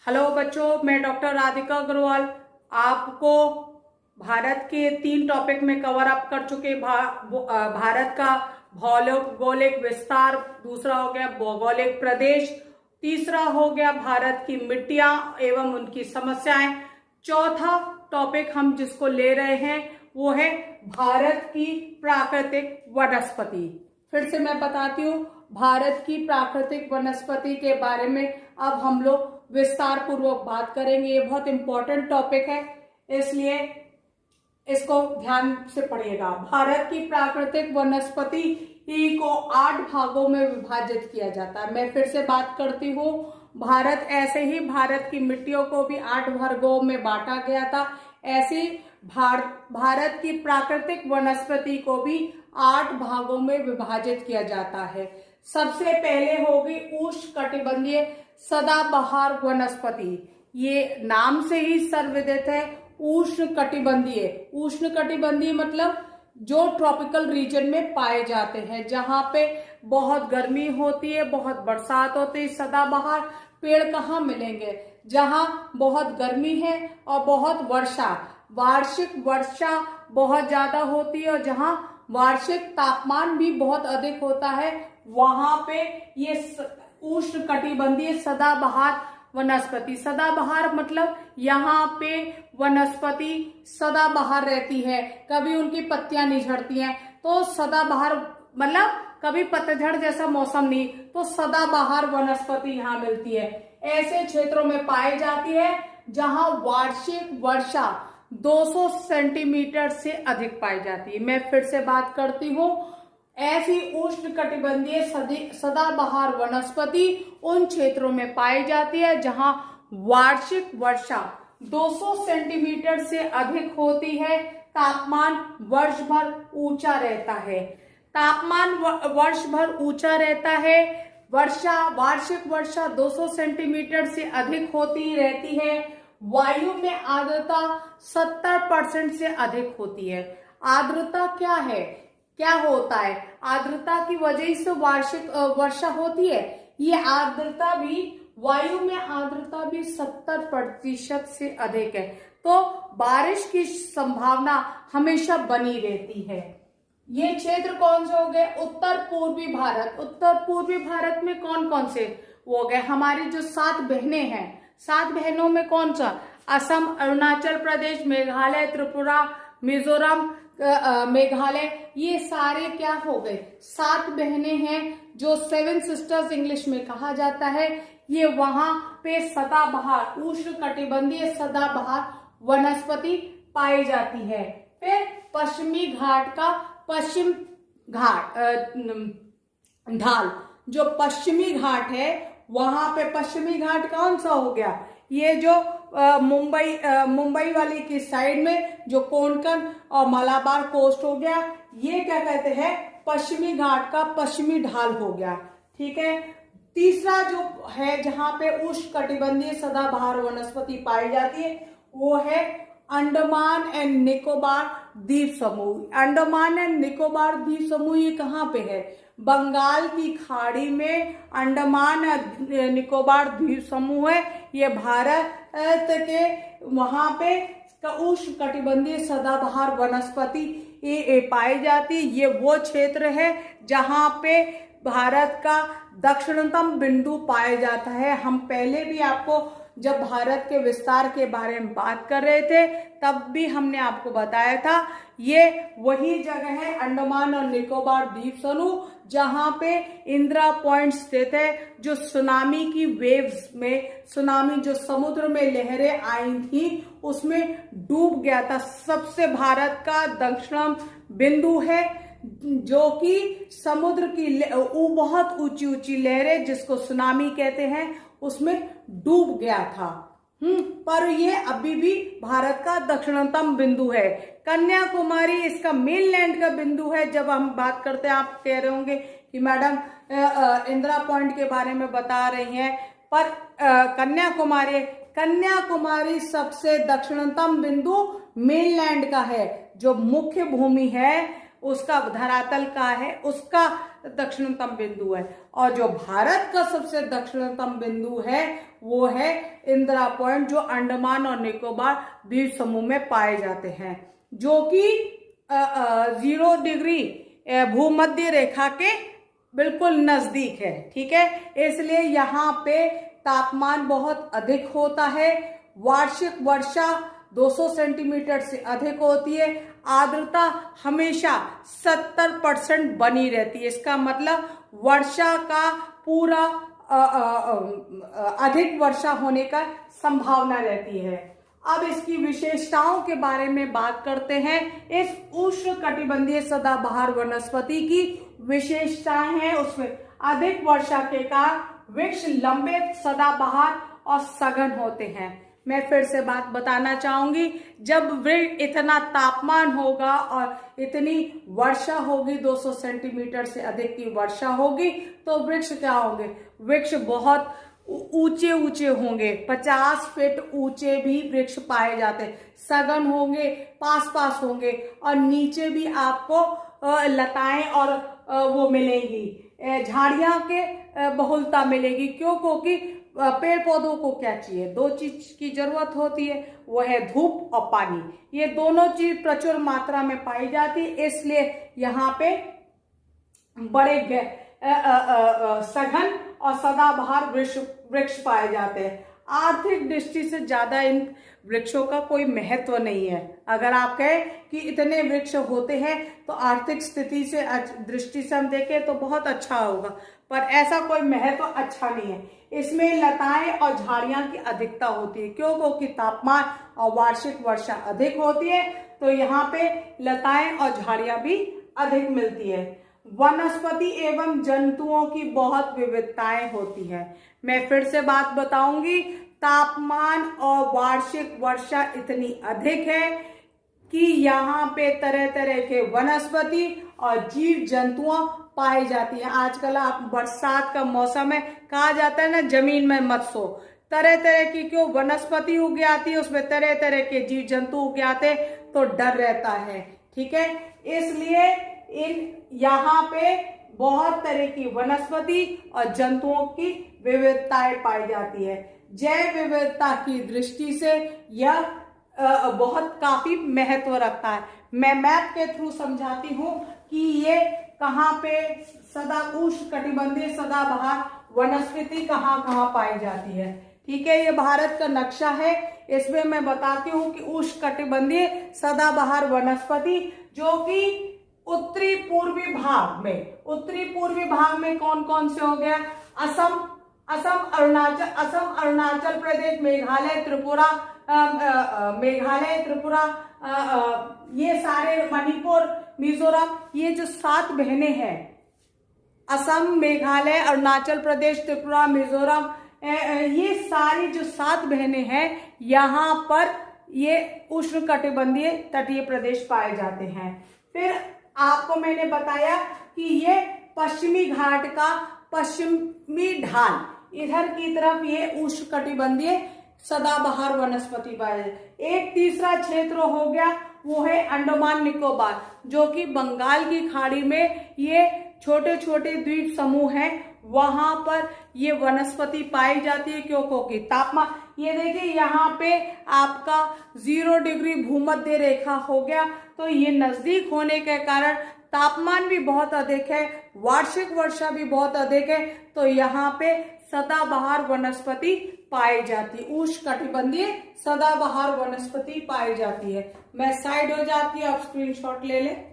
Hello बच्चों, मैं doctor Radhika Agarwal आपको भारत के 3 टॉपिक में कवर अप कर चुके। भारत का भौगोलिक विस्तार, दूसरा हो गया भौगोलिक प्रदेश, तीसरा हो गया भारत की मिट्टियां एवं उनकी समस्याएं, चौथा टॉपिक हम जिसको ले रहे हैं वो है भारत की प्राकृतिक वनस्पति। फिर से मैं बताती हूँ, भारत की प्राकृतिक वनस्पति के बारे में अब हम लोग विस्तार पूर्वक बात करेंगे। ये बहुत इंपॉर्टेंट टॉपिक है, इसलिए इसको ध्यान से पढ़िएगा। भारत की प्राकृतिक वनस्पति को 8 भागों में विभाजित किया जाता है। मैं फिर से बात करती हूँ, भारत ऐसे ही भारत की मिट्टियों को भी 8 वर्गों में बांटा गया था, ऐसे भारत की प्राकृतिक वनस्पति को भी 8 भागों में विभाजित किया जाता है। सबसे पहले होगी उष्णकटिबंधीय सदाबहार वनस्पति। ये नाम से ही सर्वविदित है, उष्णकटिबंधीय। उष्णकटिबंधीय मतलब जो ट्रॉपिकल रीजन में पाए जाते हैं, जहां पे बहुत गर्मी होती है, बहुत बरसात होती है। सदाबहार पेड़ कहाँ मिलेंगे? जहां बहुत गर्मी है और बहुत वार्षिक वर्षा बहुत ज्यादा होती है और जहां वार्षिक तापमान भी बहुत अधिक होता है, वहां पे ये उष्णकटिबंधीय सदाबहार वनस्पति। सदाबहार मतलब यहाँ पे वनस्पति सदाबहार रहती है, कभी उनकी पत्तियां नहीं झड़ती हैं, तो सदाबहार मतलब कभी पतझड़ जैसा मौसम नहीं, तो सदाबहार वनस्पति यहाँ मिलती है। ऐसे क्षेत्रों में पाई जाती है जहां वार्षिक वर्षा 200 सेंटीमीटर से अधिक पाई जाती है। मैं फिर से बात करती हूँ, ऐसी उष्णकटिबंधीय सदाबहार वनस्पति उन क्षेत्रों में पाई जाती है जहां वार्षिक वर्षा 200 सेंटीमीटर से अधिक होती है, तापमान वर्ष भर ऊंचा रहता है। तापमान वर्ष भर ऊंचा रहता है, वार्षिक वर्षा 200 सेंटीमीटर से अधिक होती रहती है, वायु में आर्द्रता 70% से अधिक होती है। आर्द्रता क्या है, क्या होता है? आर्द्रता की वजह से वार्षिक वर्षा होती है। ये आर्द्रता भी, वायु में आर्द्रता भी 70% से अधिक है, तो बारिश की संभावना हमेशा बनी रहती है। ये क्षेत्र कौन से हो गए? उत्तर पूर्वी भारत। उत्तर पूर्वी भारत में कौन कौन से हो गए? हमारी जो 7 बहनें हैं, 7 बहनों में कौन सा? असम, अरुणाचल प्रदेश, मेघालय, त्रिपुरा, मिजोरम, मेघालय, ये सारे क्या हो गए? 7 बहनें हैं जो 7 सिस्टर्स इंग्लिश में कहा जाता है। ये वहां पे सदाबहार, उष्णकटिबंधीय सदाबहार वनस्पति पाई जाती है। फिर पश्चिमी घाट का पश्चिम घाट ढाल, जो पश्चिमी घाट है, वहां पे पश्चिमी घाट कौन सा हो गया? ये जो मुंबई वाली की साइड में जो कोंकण और मलाबार कोस्ट हो गया, ये क्या कहते हैं? पश्चिमी घाट का पश्चिमी ढाल हो गया। ठीक है। तीसरा जो है जहां पे उष्णकटिबंधीय सदाबहार वनस्पति पाई जाती है, वो है अंडमान एंड निकोबार द्वीप समूह। अंडमान एंड निकोबार द्वीप समूह ये कहाँ पे है? बंगाल की खाड़ी में अंडमान निकोबार द्वीप समूह है। ये भारत के वहां पे उष्णकटिबंधीय सदाबहार वनस्पति पाई जाती है। ये वो क्षेत्र है जहां पे भारत का दक्षिणतम बिंदु पाया जाता है। हम पहले भी आपको जब भारत के विस्तार के बारे में बात कर रहे थे, तब भी हमने आपको बताया था, ये वही जगह है अंडमान और निकोबार द्वीप समूह जहां पे इंदिरा पॉइंट स्थित है, जो सुनामी की वेव्स में, सुनामी जो समुद्र में लहरें आई थी उसमें डूब गया था। सबसे भारत का दक्षिणम बिंदु है, जो कि समुद्र की बहुत ऊंची ऊंची लहरें, जिसको सुनामी कहते हैं, उसमें डूब गया था। पर ये अभी भी भारत का दक्षिणतम बिंदु है। कन्याकुमारी इसका मेनलैंड का बिंदु है। जब हम बात करते हैं, आप कह रहे होंगे कि मैडम इंदिरा पॉइंट के बारे में बता रही हैं, पर कन्याकुमारी सबसे दक्षिणतम बिंदु मेनलैंड का है। जो मुख्य भूमि है उसका, धरातल का है, उसका दक्षिणतम बिंदु है। और जो भारत का सबसे दक्षिणतम बिंदु है वो है इंदिरा पॉइंट, जो अंडमान और निकोबार द्वीप समूह में पाए जाते हैं, जो कि 0 डिग्री भूमध्य रेखा के बिल्कुल नजदीक है। ठीक है, इसलिए यहाँ पे तापमान बहुत अधिक होता है। वार्षिक वर्षा 200 सेंटीमीटर से अधिक होती है। आर्द्रता हमेशा 70% बनी रहती है। इसका मतलब वर्षा का पूरा अधिक वर्षा होने का संभावना रहती है। अब इसकी विशेषताओं के बारे में बात करते हैं। इस उष्णकटिबंधीय सदाबहार वनस्पति की विशेषताएं हैं, उसमें अधिक वर्षा के कारण वृक्ष लंबे, सदाबहार और सघन होते हैं। मैं फिर से बात बताना चाहूंगी, जब इतना तापमान होगा और इतनी वर्षा होगी, 200 सेंटीमीटर से अधिक की वर्षा होगी, तो वृक्ष क्या होंगे? वृक्ष बहुत ऊंचे ऊंचे होंगे, 50 फीट ऊंचे भी वृक्ष पाए जाते हैं। सघन होंगे, पास पास होंगे, और नीचे भी आपको लताएं और वो मिलेंगी, झाड़ियां के बहुलता मिलेगी। क्यों? क्योंकि पेड़ पौधों को क्या चाहिए? 2 चीज की जरूरत होती है, वो है धूप और पानी। ये दोनों चीज प्रचुर मात्रा में पाई जाती है, इसलिए यहाँ पे बड़े सघन और सदाबहार वृक्ष पाए जाते हैं। आर्थिक दृष्टि से ज्यादा इन वृक्षों का कोई महत्व नहीं है। अगर आप कहें कि इतने वृक्ष होते हैं तो आर्थिक स्थिति से दृष्टि से हम देखें तो बहुत अच्छा होगा, पर ऐसा कोई महत्व अच्छा नहीं है। इसमें लताएं और झाड़ियां की अधिकता होती है। क्यों? क्योंकि तापमान और वार्षिक वर्षा अधिक होती है, तो यहाँ पे लताएं और झाड़ियां भी अधिक मिलती है। वनस्पति एवं जंतुओं की बहुत विविधताएं होती है। मैं फिर से बात बताऊंगी, तापमान और वार्षिक वर्षा इतनी अधिक है कि यहाँ पे तरह तरह के वनस्पति और जीव जंतुओं पाई जाती है। आजकल आप बरसात का मौसम है, कहा जाता है ना, जमीन में मत सो। तरह तरह की क्यों वनस्पति उग आती है, उसमें तरह तरह के जीव जंतु उग आते, तो डर रहता है। ठीक है, इसलिए यहाँ पे बहुत तरह की वनस्पति और जंतुओं की विविधताएं पाई जाती है। जैव विविधता की दृष्टि से यह बहुत काफी महत्व रखता है। मैं मैप के थ्रू समझाती हूँ कि ये कहाँ पे उष्णकटिबंधीय सदाबहार वनस्पति कहाँ कहाँ पाई जाती है। ठीक है, ये भारत का नक्शा है, इसमें मैं बताती हूँ कि उष्णकटिबंधीय सदाबहार वनस्पति जो कि उत्तरी पूर्वी भाग में कौन कौन से हो गया? असम, अरुणाचल प्रदेश, मेघालय, त्रिपुरा, ये सारे, मणिपुर, मिजोरम, ये जो 7 बहनें हैं, असम, मेघालय, अरुणाचल प्रदेश, त्रिपुरा, मिजोरम, ये सारी जो 7 बहनें हैं, यहाँ पर ये उष्णकटिबंधीय तटीय प्रदेश पाए जाते हैं। फिर आपको मैंने बताया कि ये पश्चिमी घाट का पश्चिमी ढाल, इधर की तरफ ये उष्णकटिबंधीय सदाबहार वनस्पति पाए जाते। एक तीसरा क्षेत्र हो गया, वो है अंडमान निकोबार, जो कि बंगाल की खाड़ी में ये छोटे छोटे द्वीप समूह हैं, वहां पर ये वनस्पति पाई जाती है। क्यों? क्योंकि तापमान, ये देखिए यहाँ पे आपका 0 डिग्री भूमध्य रेखा हो गया, तो ये नजदीक होने के कारण तापमान भी बहुत अधिक है, वार्षिक वर्षा भी बहुत अधिक है, तो यहाँ पे सदाबहार वनस्पति पाई जाती, उष्णकटिबंधीय सदाबहार वनस्पति पाई जाती है। मैं साइड हो जाती है, आप स्क्रीनशॉट ले लें।